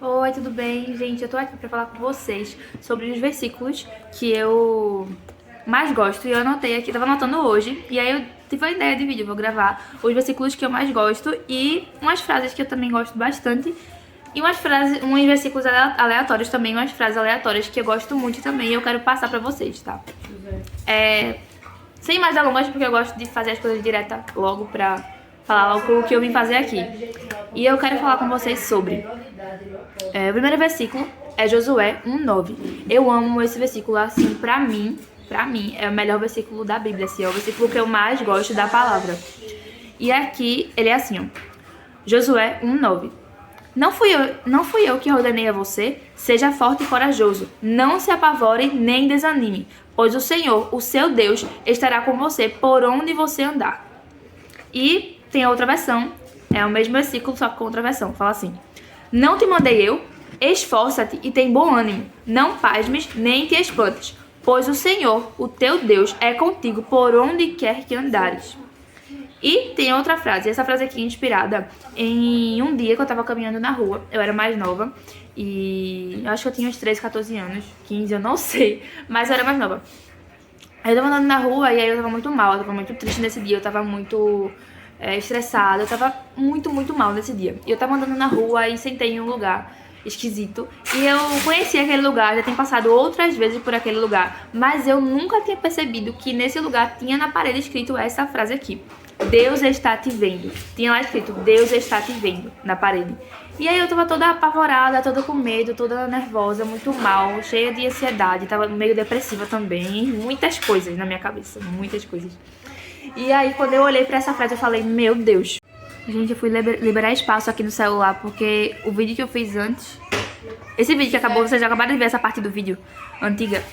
Oi, tudo bem? Gente, eu tô aqui pra falar com vocês sobre os versículos que eu mais gosto. E eu anotei aqui, tava anotando hoje, e aí eu tive a ideia de vídeo, eu vou gravar os versículos que eu mais gosto e umas frases que eu também gosto bastante. E uns versículos aleatórios também, umas frases aleatórias que eu gosto muito também e eu quero passar pra vocês, tá? Sem mais delongas, porque eu gosto de fazer as coisas direta logo pra falar o que eu vim fazer aqui. E eu quero falar com vocês sobre... o primeiro versículo é Josué 1:9. Eu amo esse versículo, assim, pra mim, é o melhor versículo da Bíblia, assim, é o versículo que eu mais gosto da palavra. E aqui, ele é assim, ó. Josué 1:9. Não fui eu que ordenei a você? Seja forte e corajoso. Não se apavore nem desanime, pois o Senhor, o seu Deus, estará com você por onde você andar. E tem a outra versão, é o mesmo versículo, só que com outra versão. Fala assim: Não te mandei eu? Esforça-te e tem bom ânimo. Não pasmes nem te espantes, pois o Senhor, o teu Deus, é contigo por onde quer que andares. E tem outra frase, essa frase aqui é inspirada em um dia que eu tava caminhando na rua. Eu era mais nova e eu acho que eu tinha uns 13, 14 anos, 15, eu não sei, mas eu era mais nova. Eu tava andando na rua e aí eu tava muito mal, eu tava muito triste nesse dia, eu tava muito estressada, eu tava muito mal nesse dia. E eu tava andando na rua e sentei em um lugar esquisito. E eu conheci aquele lugar, já tinha passado outras vezes por aquele lugar, mas eu nunca tinha percebido que nesse lugar tinha na parede escrito essa frase aqui: Deus está te vendo. Tinha lá escrito, Deus está te vendo, na parede. E aí eu tava toda apavorada, toda com medo, toda nervosa, muito mal, cheia de ansiedade, tava meio depressiva também, muitas coisas na minha cabeça, muitas coisas. E aí quando eu olhei pra essa frase eu falei, meu Deus. Gente, eu fui liberar espaço aqui no celular, porque o vídeo que eu fiz antes, esse vídeo que acabou, vocês já acabaram de ver essa parte do vídeo antiga,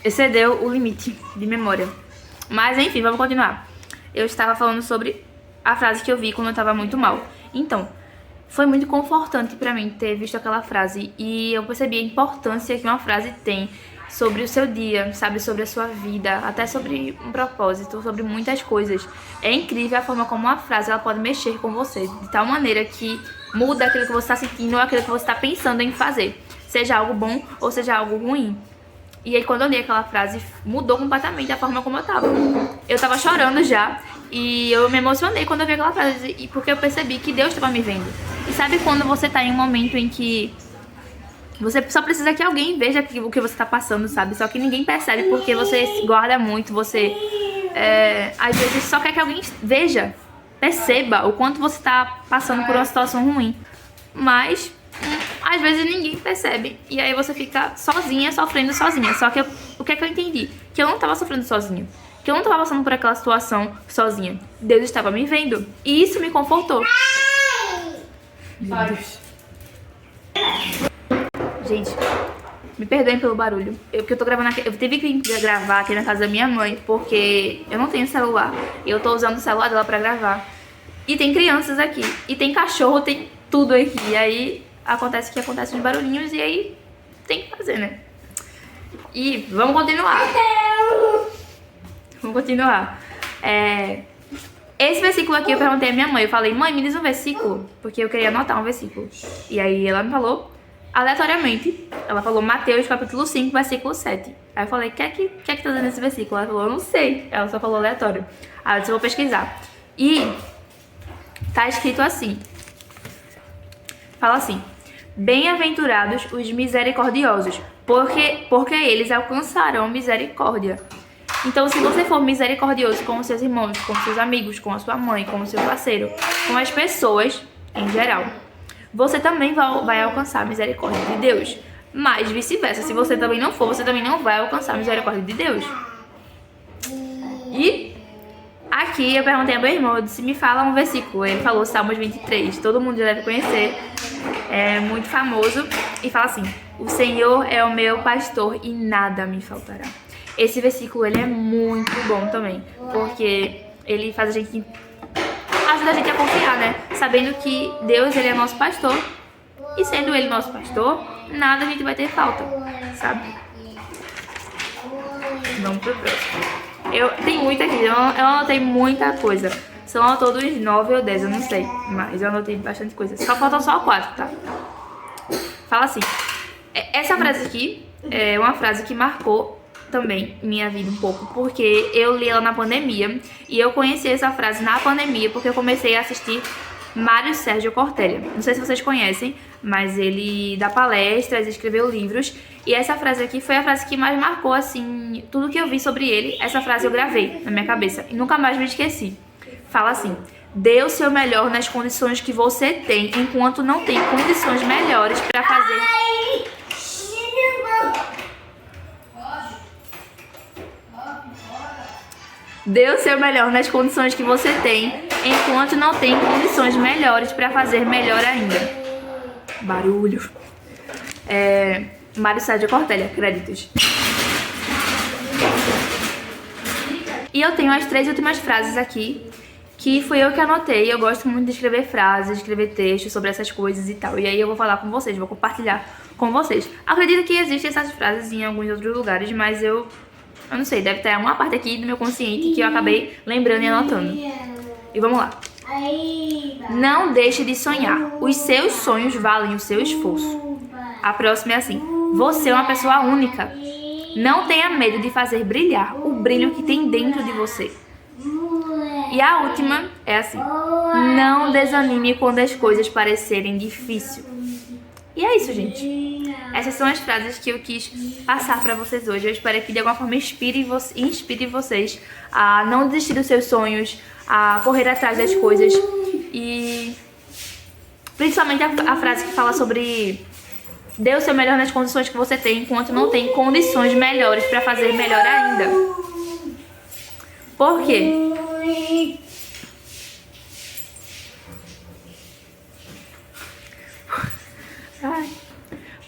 excedeu o limite de memória. Mas enfim, vamos continuar. Eu estava falando sobre a frase que eu vi quando eu estava muito mal. Então, foi muito confortante pra mim ter visto aquela frase. E eu percebi a importância que uma frase tem sobre o seu dia, sabe? Sobre a sua vida, até sobre um propósito, sobre muitas coisas. É incrível a forma como uma frase ela pode mexer com você, de tal maneira que muda aquilo que você está sentindo ou aquilo que você está pensando em fazer. Seja algo bom ou seja algo ruim. E aí quando eu li aquela frase, mudou completamente a forma como eu tava. Eu tava chorando já, e eu me emocionei quando eu vi aquela frase, porque eu percebi que Deus estava me vendo. E sabe quando você tá em um momento em que você só precisa que alguém veja o que você tá passando, sabe? Só que ninguém percebe porque você guarda muito, você às vezes só quer que alguém veja, perceba o quanto você tá passando por uma situação ruim. Mas às vezes ninguém percebe. E aí você fica sozinha, sofrendo sozinha. Só que o que é que eu entendi? Que eu não tava sofrendo sozinha. Que eu não tava passando por aquela situação sozinha. Deus estava me vendo. E isso me confortou. Meu Deus. Gente, me perdoem pelo barulho. Porque eu tô gravando aqui. Eu tive que gravar aqui na casa da minha mãe, porque eu não tenho celular. E eu tô usando o celular dela pra gravar. E tem crianças aqui. E tem cachorro, tem tudo aqui. E aí acontece os barulhinhos e aí tem que fazer, né? E vamos continuar. Esse versículo aqui eu perguntei à minha mãe. Eu falei, mãe, me diz um versículo, porque eu queria anotar um versículo. E aí ela me falou, aleatoriamente, ela falou Mateus capítulo 5, versículo 7. Aí eu falei, o que é que tá dizendo esse versículo? Ela falou, eu não sei. Ela só falou aleatório. Aí eu disse, eu vou pesquisar. E tá escrito assim. Fala assim: Bem-aventurados os misericordiosos, porque eles alcançarão misericórdia. Então, se você for misericordioso com os seus irmãos, com os seus amigos, com a sua mãe, com o seu parceiro, com as pessoas em geral, você também vai alcançar a misericórdia de Deus. Mas vice-versa, se você também não for, você também não vai alcançar a misericórdia de Deus. E aqui eu perguntei ao meu irmão, eu disse, me fala um versículo. Ele falou Salmos 23, todo mundo já deve conhecer, é muito famoso. E fala assim, o Senhor é o meu pastor e nada me faltará. Esse versículo, ele é muito bom também, porque ele faz ajuda a gente a confiar, né? Sabendo que Deus, ele é nosso pastor, e sendo ele nosso pastor, nada a gente vai ter falta, sabe? Vamos pro próximo. Tem muita aqui, eu anotei muita coisa. São ao todo uns 9 ou 10, eu não sei, mas eu anotei bastante coisa. Faltam só 4, tá? Fala assim. Essa frase aqui é uma frase que marcou também minha vida um pouco, porque eu li ela na pandemia e eu conheci essa frase na pandemia porque eu comecei a assistir Mário Sérgio Cortella. Não sei se vocês conhecem, mas ele dá palestras, escreveu livros, e essa frase aqui foi a frase que mais marcou, assim, tudo que eu vi sobre ele. Essa frase eu gravei na minha cabeça e nunca mais me esqueci. Fala assim: dê o seu melhor nas condições que você tem, enquanto não tem condições melhores para fazer. Dê o seu melhor nas condições que você tem, enquanto não tem condições melhores para fazer melhor ainda. Barulho. Mário Sérgio Cortella, créditos. E eu tenho as 3 últimas frases aqui, que fui eu que anotei. Eu gosto muito de escrever frases, escrever textos sobre essas coisas e tal. E aí eu vou falar com vocês, vou compartilhar com vocês. Acredito que existem essas frases em alguns outros lugares, mas eu não sei, deve ter uma parte aqui do meu consciente que eu acabei lembrando e anotando. E vamos lá. Não deixe de sonhar. Os seus sonhos valem o seu esforço. A próxima é assim: você é uma pessoa única. Não tenha medo de fazer brilhar o brilho que tem dentro de você. E a última é assim: não desanime quando as coisas parecerem difíceis. E é isso, gente. Essas são as frases que eu quis passar pra vocês hoje. Eu espero que de alguma forma inspire vocês a não desistir dos seus sonhos, a correr atrás das coisas. E principalmente a frase que fala sobre dê o seu melhor nas condições que você tem, enquanto não tem condições melhores pra fazer melhor ainda. Por quê?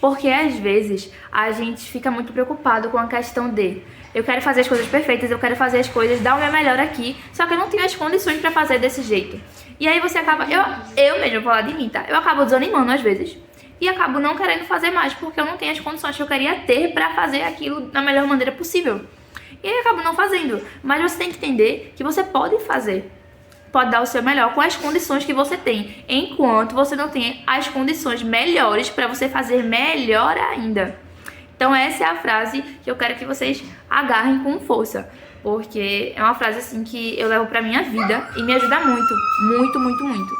Porque às vezes a gente fica muito preocupado com a questão de eu quero fazer as coisas perfeitas, eu quero fazer as coisas, dar o meu melhor aqui, só que eu não tenho as condições pra fazer desse jeito. E aí você acaba, eu mesmo vou falar de mim, tá? Eu acabo desanimando às vezes e acabo não querendo fazer mais porque eu não tenho as condições que eu queria ter pra fazer aquilo da melhor maneira possível. E aí eu acabo não fazendo. Mas você tem que entender que você pode fazer. Pode dar o seu melhor com as condições que você tem, enquanto você não tem as condições melhores para você fazer melhor ainda. Então essa é a frase que eu quero que vocês agarrem com força, porque é uma frase assim que eu levo pra minha vida e me ajuda muito, muito, muito, muito.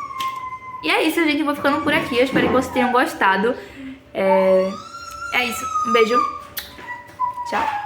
E é isso, gente, eu vou ficando por aqui, eu espero que vocês tenham gostado. É isso, um beijo, tchau.